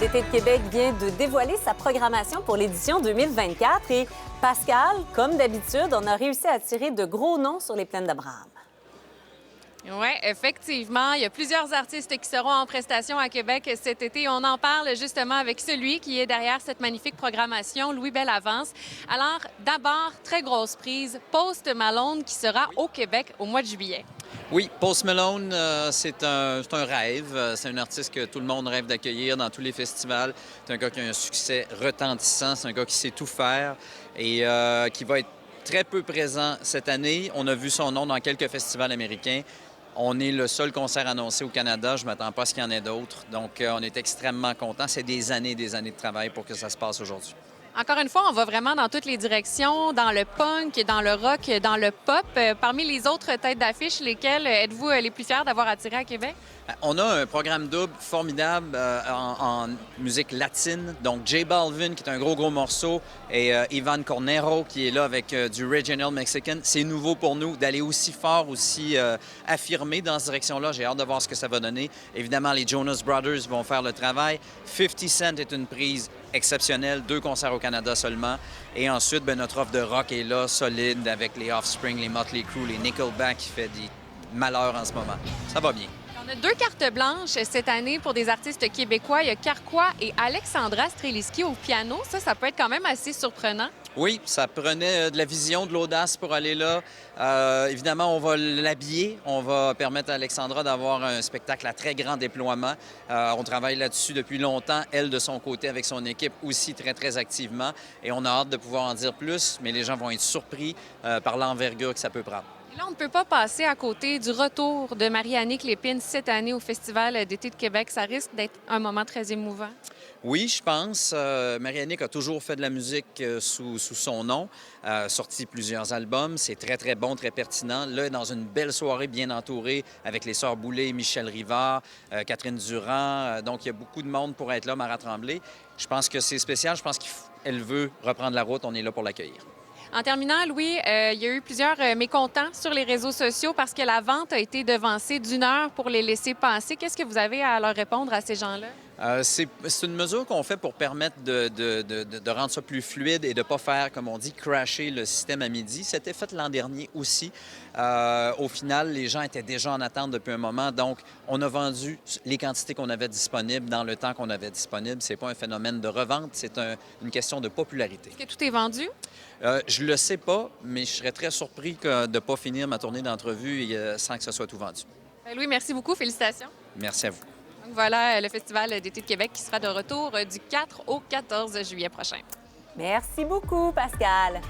d'été de Québec vient de dévoiler sa programmation pour l'édition 2024 et Pascal, comme d'habitude, on a réussi à attirer de gros noms sur les plaines d'Abraham. Oui, effectivement. Il y a plusieurs artistes qui seront en prestation à Québec cet été. On en parle justement avec celui qui est derrière cette magnifique programmation, Louis Bellavance. Alors, d'abord, très grosse prise, Post Malone qui sera au Québec au mois de juillet. Oui, Post Malone, c'est un rêve. C'est un artiste que tout le monde rêve d'accueillir dans tous les festivals. C'est un gars qui a un succès retentissant. C'est un gars qui sait tout faire et qui va être très peu présent cette année. On a vu son nom dans quelques festivals américains. On est le seul concert annoncé au Canada. Je ne m'attends pas à ce qu'il y en ait d'autres. Donc, on est extrêmement contents. C'est des années et des années de travail pour que ça se passe aujourd'hui. Encore une fois, on va vraiment dans toutes les directions, dans le punk, dans le rock, dans le pop. Parmi les autres têtes d'affiche, lesquelles êtes-vous les plus fiers d'avoir attiré à Québec? On a un programme double formidable en musique latine. Donc, J Balvin, qui est un gros morceau, et Ivan Cornero, qui est là avec du regional mexican. C'est nouveau pour nous d'aller aussi fort, aussi affirmé dans cette direction-là. J'ai hâte de voir ce que ça va donner. Évidemment, les Jonas Brothers vont faire le travail. 50 Cent est une prise exceptionnelle. 2 concerts au Canada seulement. Et ensuite, notre offre de rock est là, solide, avec les Offspring, les Motley Crue, les Nickelback, qui fait des malheurs en ce moment. Ça va bien. On a 2 cartes blanches cette année pour des artistes québécois. Il y a Carquois et Alexandra Streliski au piano. Ça peut être quand même assez surprenant. Oui, ça prenait de la vision, de l'audace pour aller là. Évidemment, on va l'habiller. On va permettre à Alexandra d'avoir un spectacle à très grand déploiement. On travaille là-dessus depuis longtemps. Elle, de son côté, avec son équipe aussi très activement. Et on a hâte de pouvoir en dire plus, mais les gens vont être surpris par l'envergure que ça peut prendre. Et là, on ne peut pas passer à côté du retour de Marie-Annick Lépine cette année au Festival d'été de Québec. Ça risque d'être un moment très émouvant. Oui, je pense. Marie-Annick a toujours fait de la musique sous son nom, sorti plusieurs albums. C'est très bon, très pertinent. Là, dans une belle soirée bien entourée avec les Sœurs Boulay, Michel Rivard, Catherine Durand. Donc, il y a beaucoup de monde pour être là, Mara Tremblay. Je pense que c'est spécial. Je pense qu'elle veut reprendre la route. On est là pour l'accueillir. En terminant, Louis, il y a eu plusieurs mécontents sur les réseaux sociaux parce que la vente a été devancée d'1 heure pour les laisser passer. Qu'est-ce que vous avez à leur répondre à ces gens-là? C'est une mesure qu'on fait pour permettre de rendre ça plus fluide et de ne pas faire, comme on dit, crasher le système à midi. C'était fait l'an dernier aussi. Au final, les gens étaient déjà en attente depuis un moment. Donc, on a vendu les quantités qu'on avait disponibles dans le temps qu'on avait disponible. Ce n'est pas un phénomène de revente, c'est une question de popularité. Est-ce que tout est vendu? Je le sais pas, mais je serais très surpris de ne pas finir ma tournée d'entrevue sans que ce soit tout vendu. Louis, merci beaucoup. Félicitations. Merci à vous. Donc voilà le Festival d'été de Québec qui sera de retour du 4 au 14 juillet prochain. Merci beaucoup, Pascal.